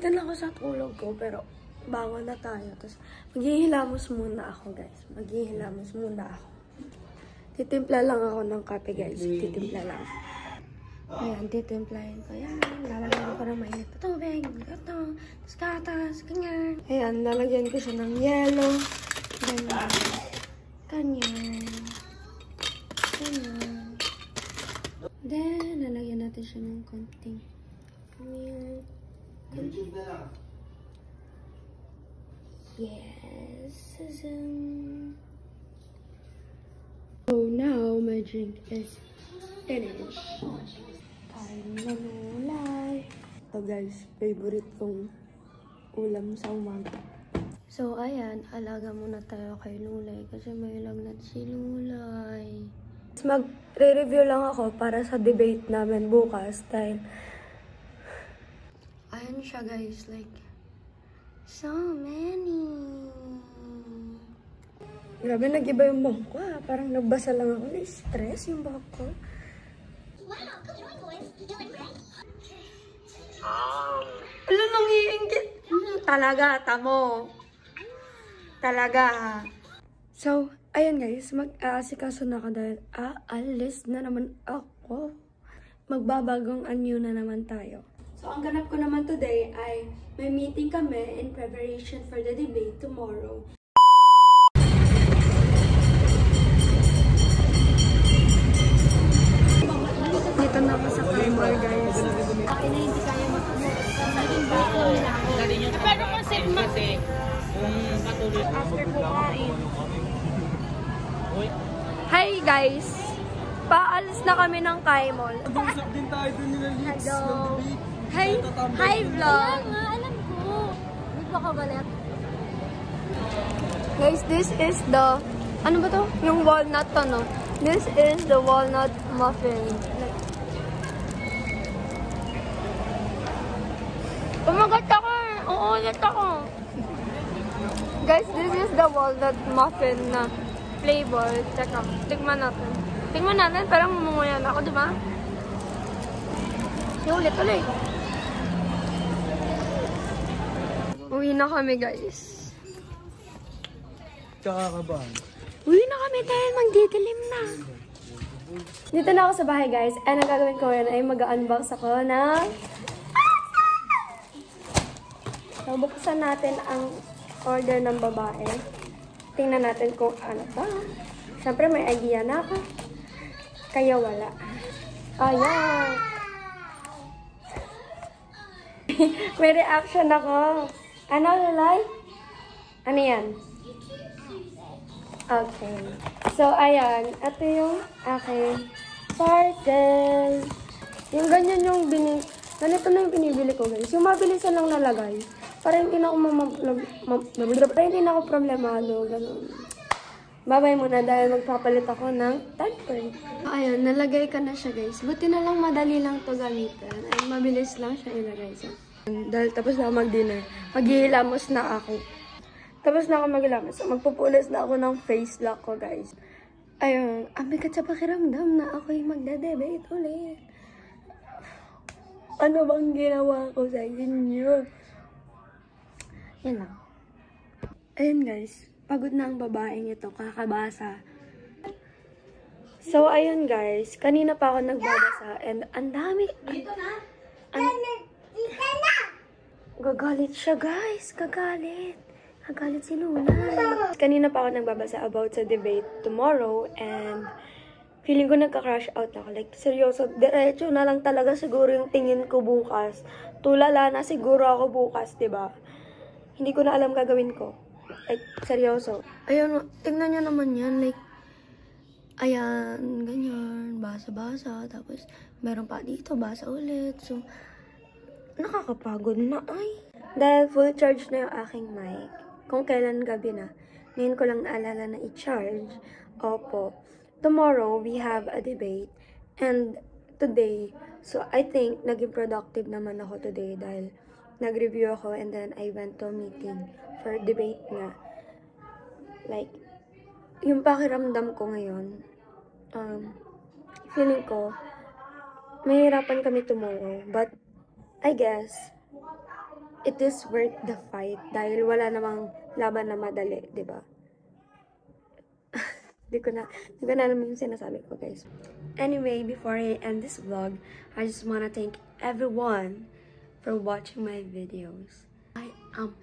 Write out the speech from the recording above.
Dito na ako sa tulog ko, pero bangon na tayo. Tapos, maghihilamos muna ako, guys. Maghihilamos muna ako. Titimpla lang ako ng kape, guys. Titimpla lang. Ayan, titimplahin ko. Ayan, lalagyan ko ng mainit na tubig. Ito, tapos gatas, ganyan. Ayan, lalagyan ko siya ng yelo. Ganyan. Ganyan. Ganyan. Then, lalagyan natin siya ng konting milk. Yes. So now my drink is finished. Kain na nulay. So guys, favorite kong ulam sa umaga. So ayan, alaga muna tayo kay Lulay kasi may lagnat si Lulay. Magre-review lang ako para sa debate namin bukas dahil ayan siya guys, like so many. Grabe, nag-iba yung buhok ko ah. Parang nagbasa lang ako. Na-stress yung buhok ko. Alam, nangiingit. Talaga, tamo. Talaga. So, ayan guys. Mag-aasikaso na ako dahil aalis na naman ako. Magbabagong anyo na naman tayo. So, ang ganap ko naman today ay may meeting kami in preparation for the debate tomorrow. Dito na ako sa Claymore, guys. Bakit na hindi kaya matulog? Naging break lang nila ako. Pero kasi patuloy after kumain. Hi, guys! Paalis na kami ng Kaimol. Usap din tayo dun nila Lips. Hello! Hi, vlog! Kaya nga, alam ko. Hindi ba ka galit? Guys, this is the... Ano ba to? Yung walnut to, no? This is the walnut muffin. Umagat ako! Uulit ako! Guys, this is the walnut muffin na flavor. Teka, tigman natin. Tignan natin, parang mumunguyan ako, di ba? Ulit. Uwi na kami, guys. Kakakabahan. Uwi na kami dahil magdidilim na. Dito na ako sa bahay, guys. And ang gagawin ko ngayon ay mag-unbox ako ng... So, buksan natin ang order ng babae. Tingnan natin kung ano ba. Siyempre, may idea na ako. Kaya wala. Ayan. May reaction ako. Ano, Lulay? Ano yan? Okay. So, ayan. Ito yung aking parcel. Yung ganyan yung ganito na yung binibili ko, guys. Yung mabilisan lang nalagay. Para hindi na ako problemado. Ganun. Babay muna dahil magpapalit ako ng tagpern. Ayun, nalagay ka na siya, guys. Buti na lang madali lang to gamitin. Ay, mabilis lang siya ilagay. So, dahil tapos na ako mag-dinner, maghihilamos na ako. Tapos na ako maghilamos. So, magpupulis na ako ng face lock ko, guys. Ayun, ang bigat sa pakiramdam na ako'y magdadebate ulit. Ano bang ginawa ko sa inyo? Yan lang. Ayun, guys. Pagod na ang babaeng ito, kakabasa. So, ayun guys. Kanina pa ako nagbabasa and ang dami. Dito na? Dito na! Gagalit siya guys. Gagalit. Gagalit si Luna. Kanina pa ako nagbabasa about sa debate tomorrow and feeling ko nagka-crush out ako. Like, seryoso, diretso na lang talaga siguro yung tingin ko bukas. Tulala na siguro ako bukas, diba? Hindi ko na alam gagawin ko. Like, seryoso. Ayun, tingnan nyo naman yan. Like, ayan, ganyan. Basa-basa. Tapos, meron pa dito, basa ulit. So, nakakapagod na. Ay. Dahil full charge na yung aking mic. Kung kailan gabi na. Ngayon ko lang naalala na i-charge. Opo. Tomorrow, we have a debate. And today, so I think, naging productive naman ako today dahil nag-review ako and then I went to a meeting for debate nga. Like, yung pakiramdam ko ngayon, feeling ko, mahirapan kami tomorrow. But, I guess, it is worth the fight dahil wala namang laban na madali, di ba? Di ko na alam yung sinasabi ko, guys. Anyway, before I end this vlog, I just wanna thank everyone for watching my videos. I am